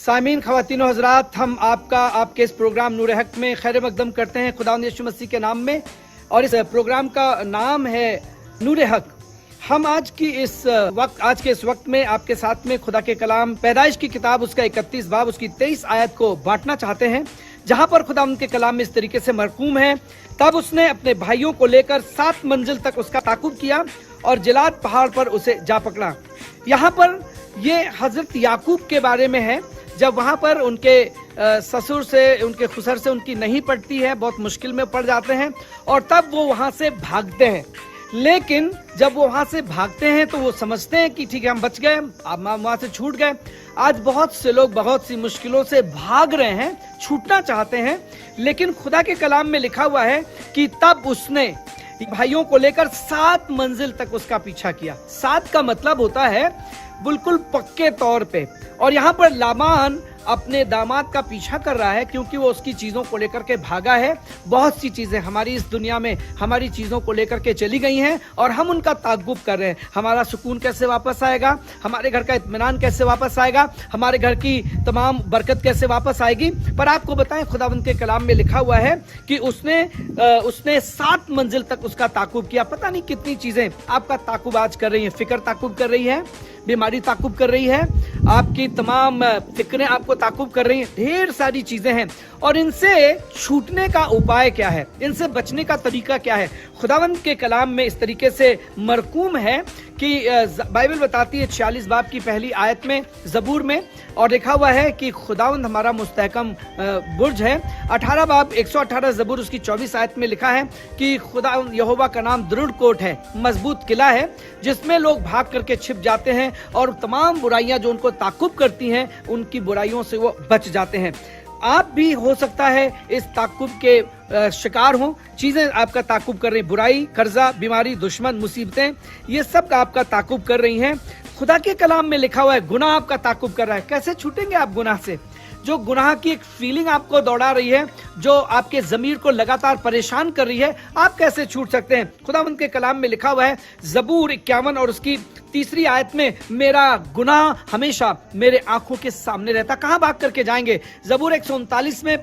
सामीन ख़वातीन हज़रात, हम आपके इस प्रोग्राम नूर हक में खैर मकदम करते हैं खुदावंद यीशु मसीह के नाम में। और इस प्रोग्राम का नाम है नूर हक। हम आज के इस वक्त में आपके साथ में खुदा के कलाम पैदाइश की किताब उसका 31 बाब उसकी 23 आयत को बांटना चाहते हैं, जहां पर खुदा उनके कलाम में इस तरीके से मरकूम है। तब उसने अपने भाइयों को लेकर 7 मंजिल तक उसका ताकुब किया और जिलाद पहाड़ पर उसे जा पकड़ा। यहाँ पर ये हजरत याकूब के बारे में है, जब वहां पर उनके ससुर से, उनके खुसर से उनकी नहीं पड़ती है, बहुत मुश्किल में पड़ जाते हैं और तब वो वहां से भागते हैं। लेकिन जब वो वहां से भागते हैं तो वो समझते हैं कि ठीक है, हम बच गए, अब वहां से छूट गए। आज बहुत से लोग बहुत सी मुश्किलों से भाग रहे हैं, छूटना चाहते हैं, लेकिन खुदा के कलाम में लिखा हुआ है कि तब उसने भाइयों को लेकर 7 मंजिल तक उसका पीछा किया। 7 का मतलब होता है बिल्कुल पक्के तौर पे। और यहाँ पर लाबान अपने दामाद का पीछा कर रहा है क्योंकि वो उसकी चीजों को लेकर के भागा है। बहुत सी चीजें हमारी इस दुनिया में हमारी चीजों को लेकर के चली गई हैं और हम उनका ताक़ुब कर रहे हैं। हमारा सुकून कैसे वापस आएगा, हमारे घर का इत्मीनान कैसे वापस आएगा, हमारे घर की तमाम बरकत कैसे वापस आएगी। पर आपको बताएं, खुदावंद के कलाम में लिखा हुआ है कि उसने 7 मंजिल तक उसका ताक़ुब किया। पता नहीं कितनी चीजें आपका ताक़ुब आज कर रही है। फिक्र ताक़ुब कर रही है, बीमारी ताक़ुब कर रही है, आपकी तमाम फिक्रें आपको ताक़ुब कर रही हैं, ढेर सारी चीजें हैं। और इनसे छूटने का उपाय क्या है, इनसे बचने का तरीका क्या है? खुदावंद के कलाम में इस तरीके से मरकूम है कि बाइबल बताती है 46 बाब की पहली आयत में ज़बूर में, और लिखा हुआ है कि खुदावंद हमारा मुस्तहकम बुर्ज है। 18 बाब 118 ज़बूर उसकी 24 आयत में लिखा है कि खुदा यहोवा का नाम दृढ़ कोट है, मजबूत किला है, जिसमें लोग भाग करके छिप जाते हैं और तमाम बुराइयां जो उनको ताक़ुब करती हैं, उनकी बुराइयों से वो बच जाते हैं। आप भी हो सकता है इस ताक़ुब के शिकार हो, चीजें आपका ताक़ुब कर रही, बुराई, कर्जा, बीमारी, दुश्मन, मुसीबतें, ये सब आपका ताक़ुब कर रही हैं। खुदा के कलाम में लिखा हुआ है गुनाह आपका ताक़ुब कर रहा है। कैसे छूटेंगे आप गुनाह से? जो गुनाह की एक फीलिंग आपको दौड़ा रही है, जो आपके ज़मीर को लगातार परेशान कर रही है, आप कैसे छूट सकते हैं? खुदावंद के कलाम में लिखा हुआ है ज़बूर 51 और उसकी 3 आयत में, मेरा गुनाह हमेशा मेरे आंखों के सामने रहता। कहां भाग करके जाएंगे? ज़बूर 139 में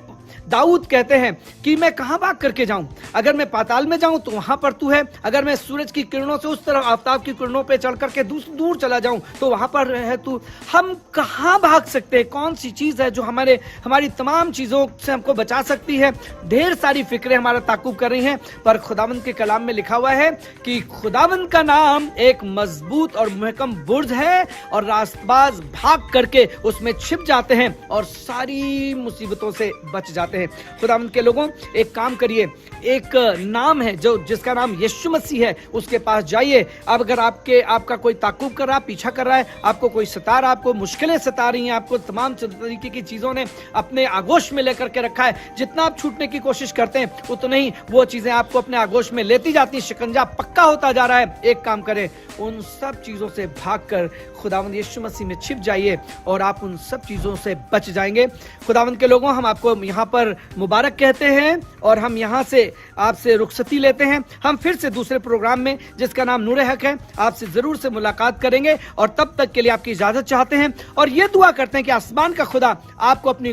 दाऊद कहते हैं कि मैं कहां भाग करके जाऊं? अगर मैं पाताल में जाऊं तो वहां पर तू है, अगर मैं सूरज की किरणों से उस तरफ आफ्ताब की किरणों पे चढ़ करके दूर चला जाऊं तो वहां पर है तू। हम कहां भाग सकते हैं? कौन सी चीज है जो हमारी तमाम चीजों से हमको बचा सकती है? ढेर सारी फिक्रें हमारा ताक़ुब कर रही हैं, पर खुदावंद के कलाम में लिखा हुआ है कि खुदावंद का नाम एक मजबूत और मुहकम बुर्ज है और रास्तबाज भाग करके उसमें छिप जाते हैं और सारी मुसीबतों से बच जाते हैं। खुदावंद के लोगों, एक काम करिए, एक नाम है जिसका नाम यीशु मसीह है, उसके पास जाइए। अब अगर आपका कोई ताक़ुब कर रहा, पीछा कर रहा है, आपको कोई सता रहा, आपको मुश्किलें सता रही हैं, आपको तमाम तरीके की चीजों ने अपने आगोश में लेकर के रखा है, जितना आप छूटने की कोशिश करते हैं उतना ही वो चीजें आपको अपने आगोश में लेती जाती हैं, शिकंजा पक्का होता जा रहा है। एक काम करें, उन सब चीजों से भागकर खुदावंद यीशु मसीह में छिप जाइए और आप उन सब चीजों से बच जाएंगे। खुदावंद के लोगों, हम आपको यहाँ पर मुबारक कहते हैं और हम यहाँ से आपसे रुखसती लेते हैं। हम फिर से दूसरे प्रोग्राम में, जिसका नाम नूर हक है, आपसे जरूर से मुलाकात करेंगे और तब तक के लिए आपकी इजाजत चाहते हैं और ये दुआ करते हैं कि आसमान का खुदा आपको अपनी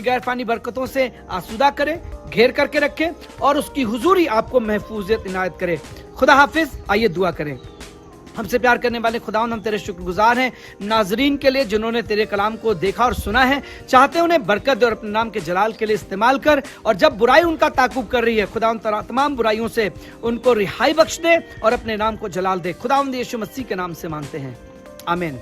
गैरफानी बरकतों से आसूदा करे, घेर करके रखे और उसकी हुजूरी आपको महफूजियत इनायत करे। खुदा हाफिज। आइए दुआ करें। हमसे प्यार करने वाले खुदावंद, हम तेरे शुक्रगुजार हैं नाजरीन के लिए जिन्होंने तेरे कलाम को देखा और सुना है। चाहते उन्हें बरकत दे और अपने नाम के जलाल के लिए इस्तेमाल कर, और जब बुराई उनका ताक़ुब कर रही है खुदावंद, तमाम बुराइयों से उनको रिहाई बख्श दे और अपने नाम को जलाल दे। खुदावंद यीशु मसीह के नाम से मांगते हैं, आमीन।